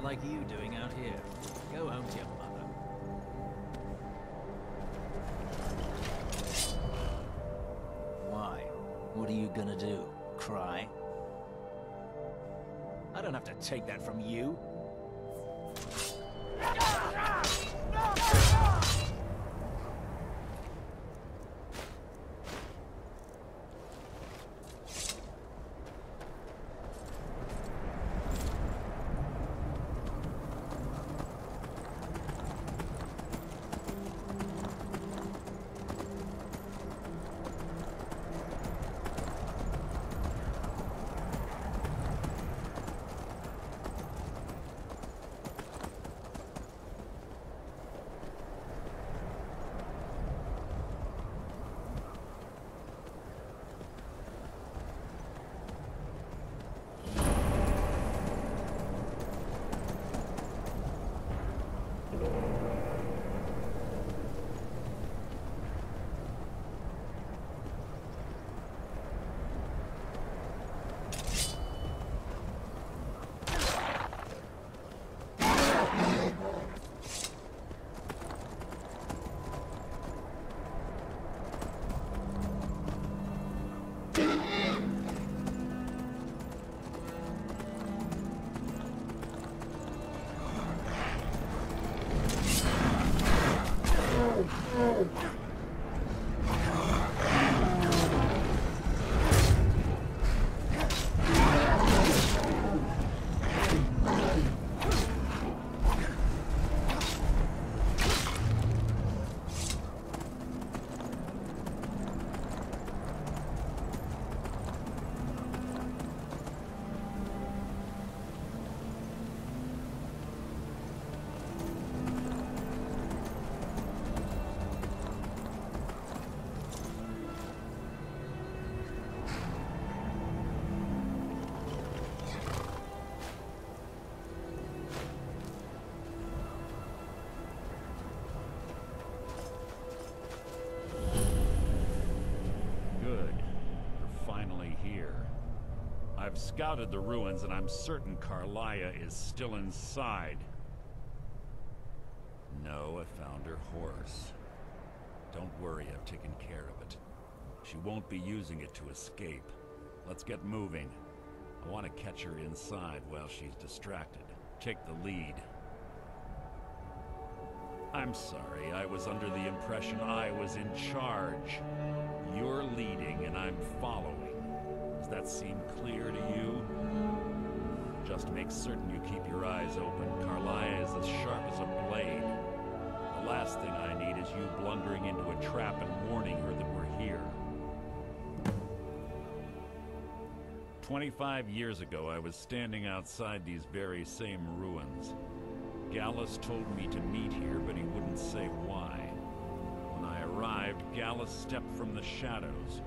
like you doing out here? Go home to your mother. Why? What are you gonna do? Cry? I don't have to take that from you. I've scouted the ruins, and I'm certain Carlia is still inside. No, I found her horse. Don't worry, I've taken care of it. She won't be using it to escape. Let's get moving. I want to catch her inside while she's distracted. Take the lead. I'm sorry, I was under the impression I was in charge. You're leading, and I'm following. Does that seem clear to you? Just make certain you keep your eyes open. Carlia is as sharp as a blade. The last thing I need is you blundering into a trap and warning her that we're here. 25 years ago, I was standing outside these very same ruins. Gallus told me to meet here, but he wouldn't say why. When I arrived, Gallus stepped from the shadows.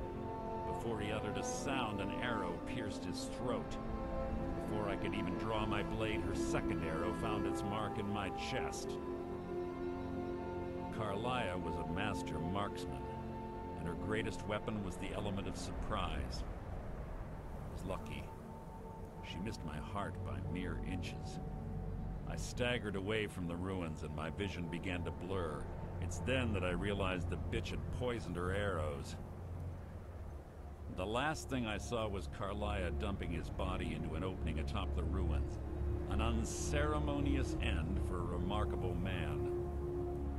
Before he uttered a sound, an arrow pierced his throat. Before I could even draw my blade, her second arrow found its mark in my chest. Carlia was a master marksman, and her greatest weapon was the element of surprise. I was lucky. She missed my heart by mere inches. I staggered away from the ruins, and my vision began to blur. It's then that I realized the bitch had poisoned her arrows. The last thing I saw was Carlia dumping his body into an opening atop the ruins. An unceremonious end for a remarkable man.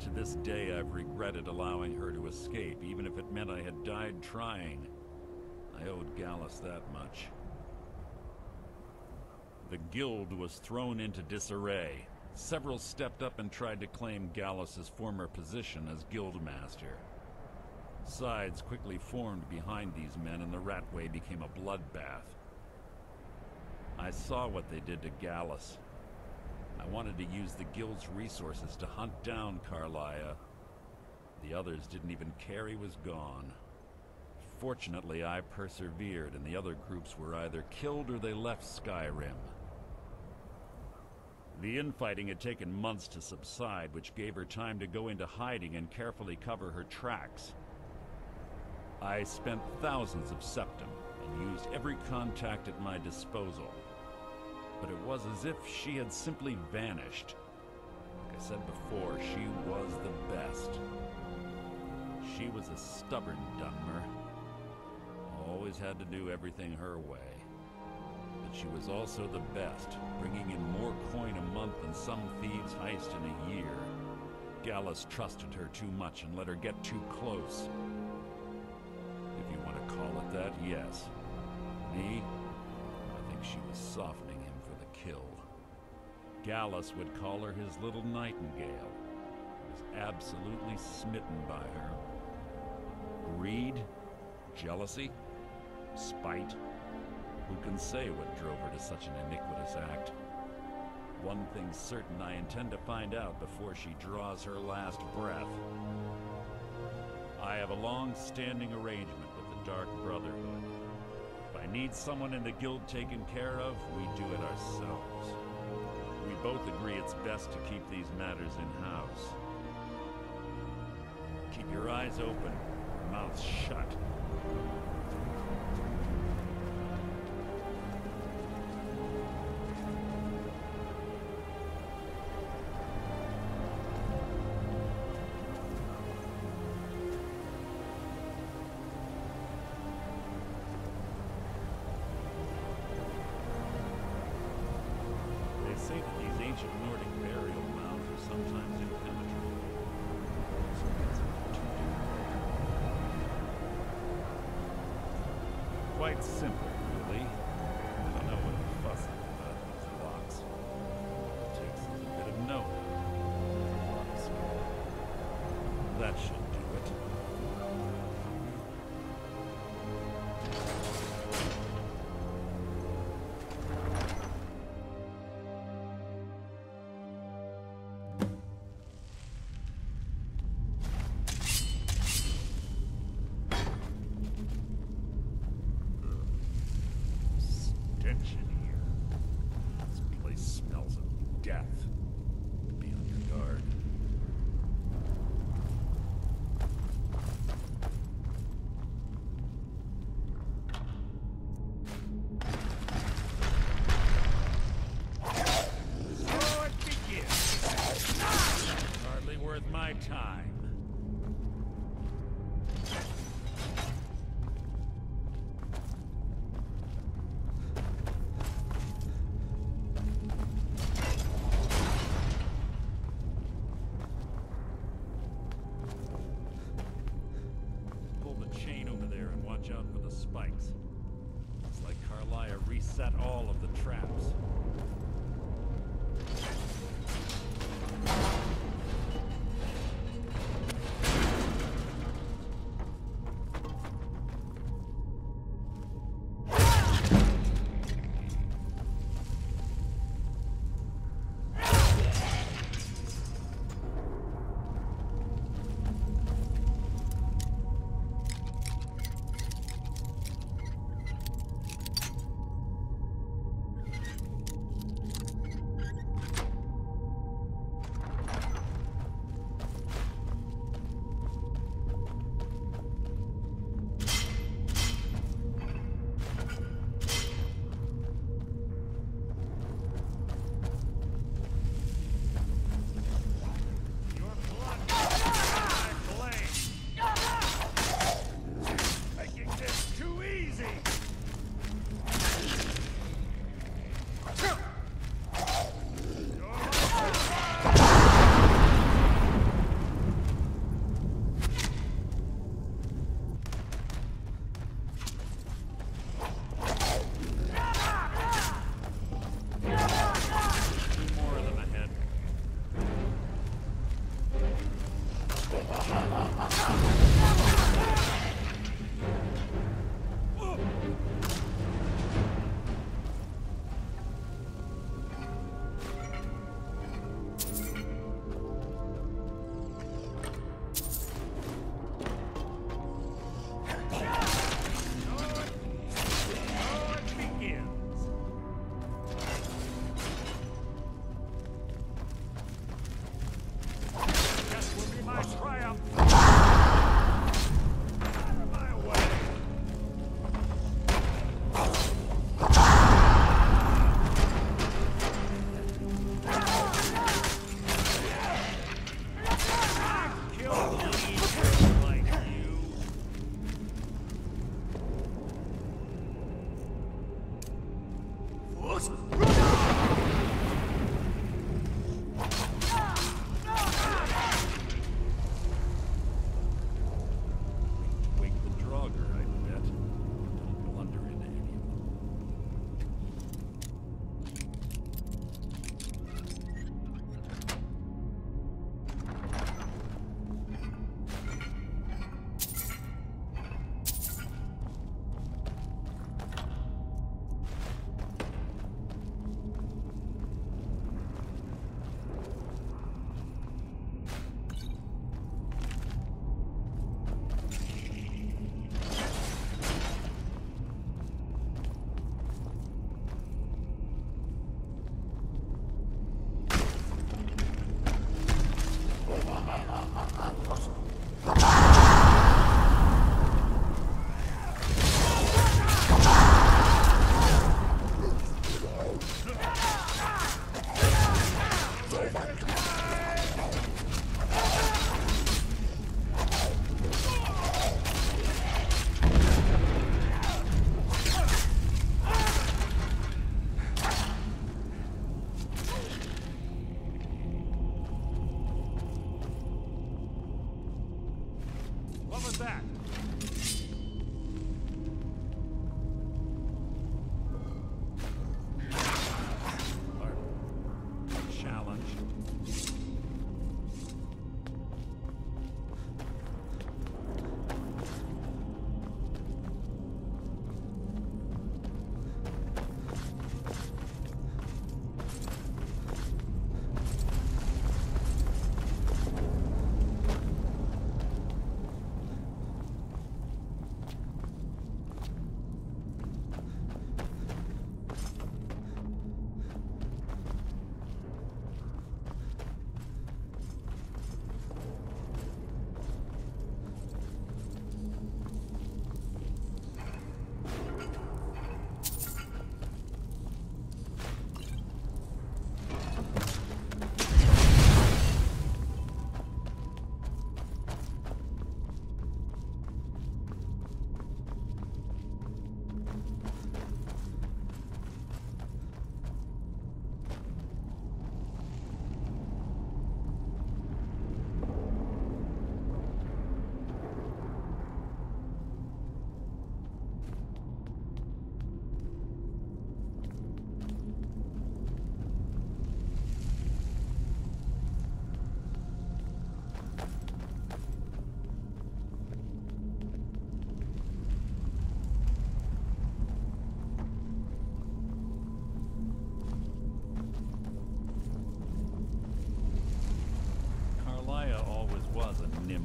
To this day, I've regretted allowing her to escape, even if it meant I had died trying. I owed Gallus that much. The guild was thrown into disarray. Several stepped up and tried to claim Gallus's former position as guildmaster. Sides quickly formed behind these men, and the Ratway became a bloodbath. I saw what they did to Gallus. I wanted to use the guild's resources to hunt down Carlia. The others didn't even care he was gone. Fortunately, I persevered, and the other groups were either killed or they left Skyrim. The infighting had taken months to subside, which gave her time to go into hiding and carefully cover her tracks. I spent thousands of septum and used every contact at my disposal. but it was as if she had simply vanished. Like I said before, she was the best. She was a stubborn Dunmer. Always had to do everything her way. But she was also the best, bringing in more coin a month than some thieves heist in a year. Gallus trusted her too much and let her get too close. If you want to call it that, yes. Me? I think she was softening him for the kill. Gallus would call her his little nightingale. He was absolutely smitten by her. Greed? Jealousy? Spite? Who can say what drove her to such an iniquitous act? One thing's certain, I intend to find out before she draws her last breath. I have a long-standing arrangement with the Dark Brotherhood. If I need someone in the guild taken care of, we do it ourselves. We both agree it's best to keep these matters in-house. Keep your eyes open, your mouths shut. Say that these ancient Nordic burial mounds are sometimes impenetrable. So that's what to do. Quite simple, really. I don't know what the fuss is about these locks. It takes a little bit of know-how. That should do it. Time. Pull the chain over there and watch out for the spikes. It's like Carlia reset all of the traps.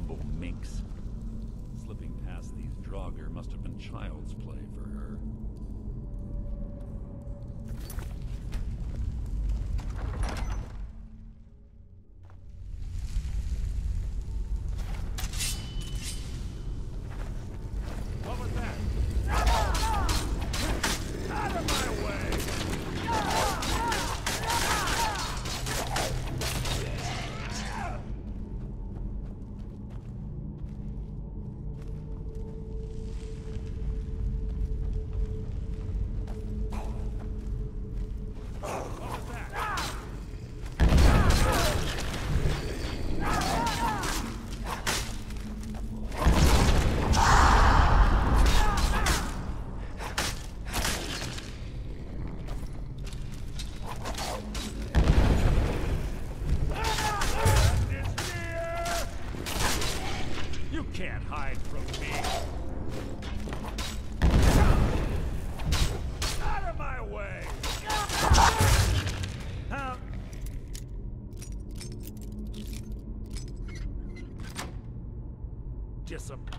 humble minx. Slipping past these Draugr must have been child's play for her. What was that? Out of my way! Can't hide from me. Out of my way. Disappointing.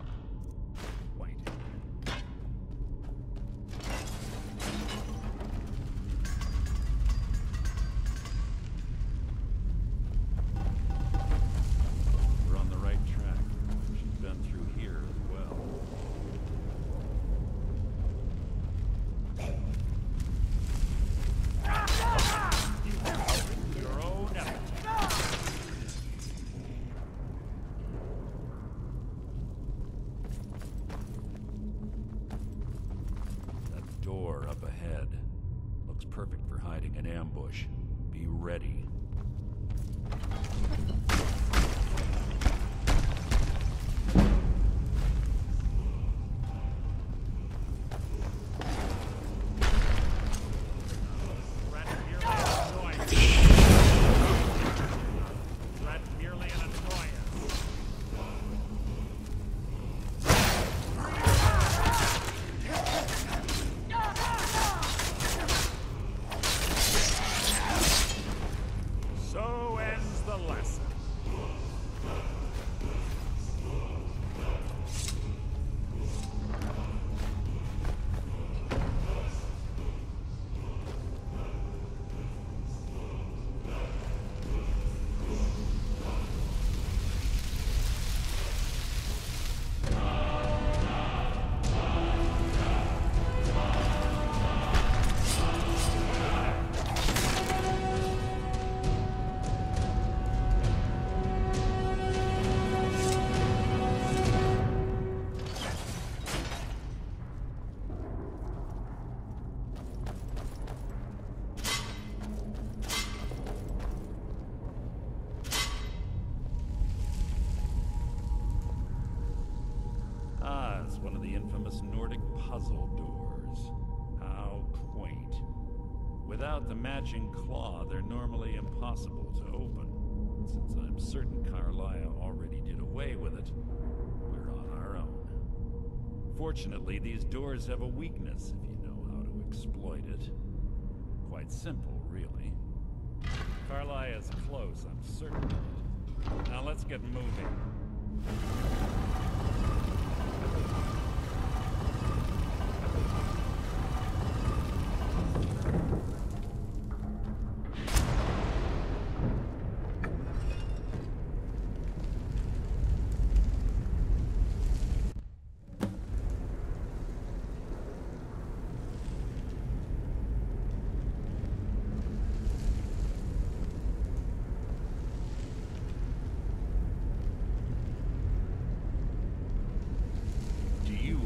We're on the right track. Been through here as well. Your own appetite. That door up ahead looks perfect for hiding an ambush. Be ready. One of the infamous Nordic puzzle doors. How quaint. Without the matching claw, they're normally impossible to open. Since I'm certain Carlia already did away with it, we're on our own. Fortunately, these doors have a weakness if you know how to exploit it. Quite simple, really. Carlia is close, I'm certain of it. Now let's get moving.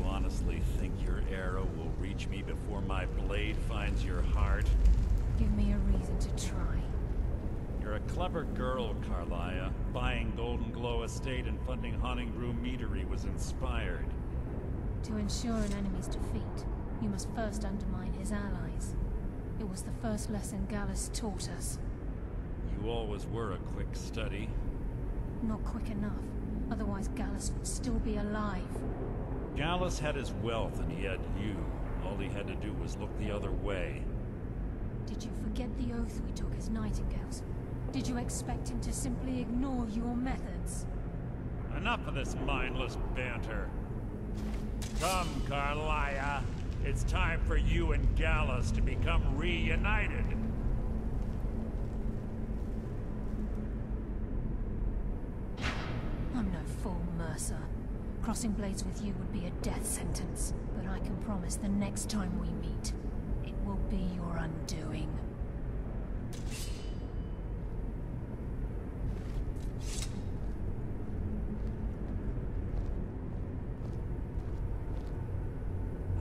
Honestly think your arrow will reach me before my blade finds your heart? Give me a reason to try. You're a clever girl, Carlia. Buying Golden Glow Estate and funding Haunting Brew Meadery was inspired. To ensure an enemy's defeat, you must first undermine his allies. It was the first lesson Gallus taught us. You always were a quick study. Not quick enough. Otherwise Gallus would still be alive. Gallus had his wealth and he had you. All he had to do was look the other way. Did you forget the oath we took as Nightingales? Did you expect him to simply ignore your methods? Enough of this mindless banter. Come, Carlia. It's time for you and Gallus to become reunited. I'm no fool, Mercer. Crossing blades with you would be a death sentence, but I can promise the next time we meet, it will be your undoing.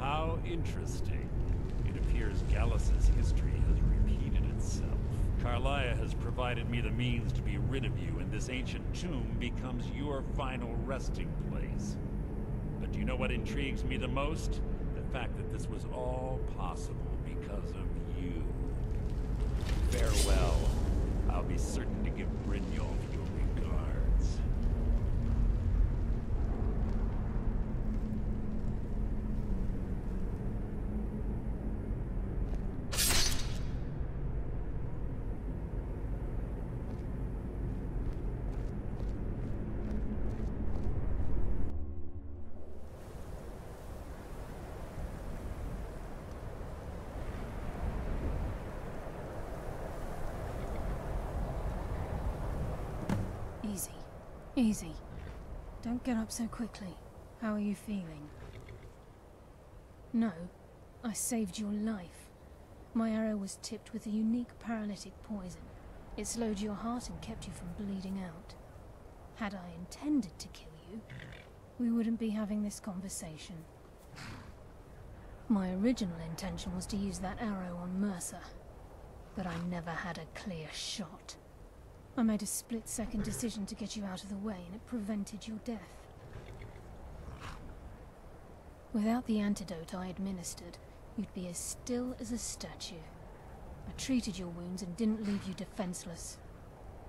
How interesting. It appears Gallus's history has repeated itself. Carlia has provided me the means to be rid of you, and this ancient tomb becomes your final resting place. But do you know what intrigues me the most? The fact that this was all possible because of you. Farewell. I'll be certain to give Brynjolf your regards. Easy. Easy. Don't get up so quickly. How are you feeling? No, I saved your life. My arrow was tipped with a unique paralytic poison. It slowed your heart and kept you from bleeding out. Had I intended to kill you, we wouldn't be having this conversation. My original intention was to use that arrow on Mercer, but I never had a clear shot. I made a split-second decision to get you out of the way, and it prevented your death. Without the antidote I administered, you'd be as still as a statue. I treated your wounds and didn't leave you defenseless.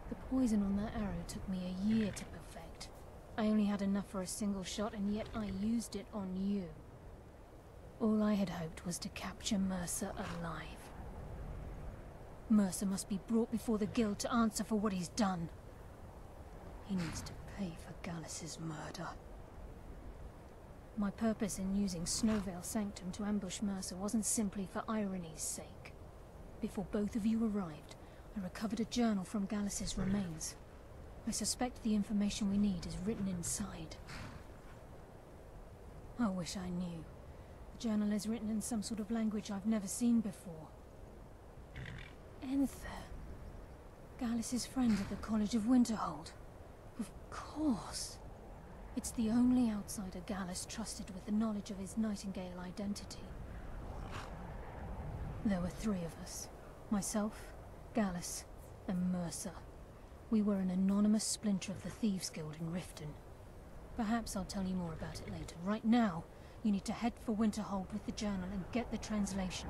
The poison on that arrow took me a year to perfect. I only had enough for a single shot, and yet I used it on you. All I had hoped was to capture Mercer alive. Mercer must be brought before the Guild to answer for what he's done. He needs to pay for Gallus's murder. My purpose in using Snowvale Sanctum to ambush Mercer wasn't simply for irony's sake. Before both of you arrived, I recovered a journal from Gallus's remains. I suspect the information we need is written inside. I wish I knew. The journal is written in some sort of language I've never seen before. Enther. Gallus's friend at the College of Winterhold. Of course. It's the only outsider Gallus trusted with the knowledge of his Nightingale identity. There were three of us. Myself, Gallus, and Mercer. We were an anonymous splinter of the Thieves Guild in Riften. Perhaps I'll tell you more about it later. Right now, you need to head for Winterhold with the journal and get the translation.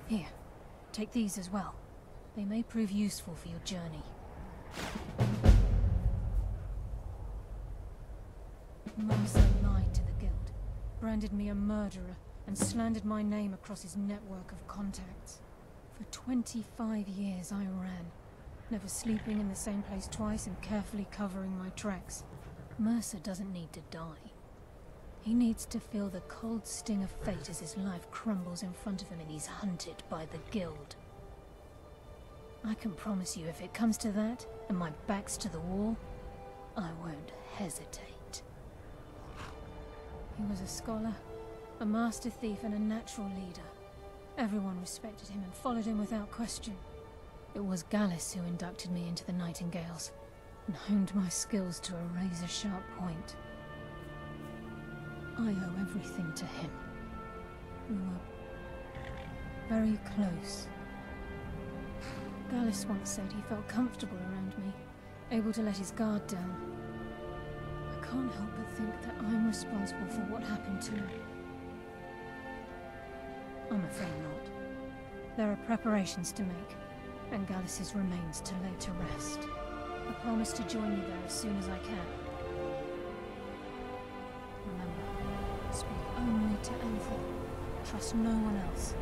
Here. Take these as well. They may prove useful for your journey. Mercer lied to the Guild, branded me a murderer, and slandered my name across his network of contacts. For 25 years I ran, never sleeping in the same place twice and carefully covering my tracks. Mercer doesn't need to die. He needs to feel the cold sting of fate as his life crumbles in front of him and he's hunted by the Guild. I can promise you if it comes to that, and my back's to the wall, I won't hesitate. He was a scholar, a master thief and a natural leader. Everyone respected him and followed him without question. It was Gallus who inducted me into the Nightingales, and honed my skills to a razor-sharp point. I owe everything to him. We were very close. Gallus once said he felt comfortable around me, able to let his guard down. I can't help but think that I'm responsible for what happened to him. I'm afraid not. There are preparations to make, and Gallus's remains to lay to rest. I promise to join you there as soon as I can. Remember, speak only to Enther. Trust no one else.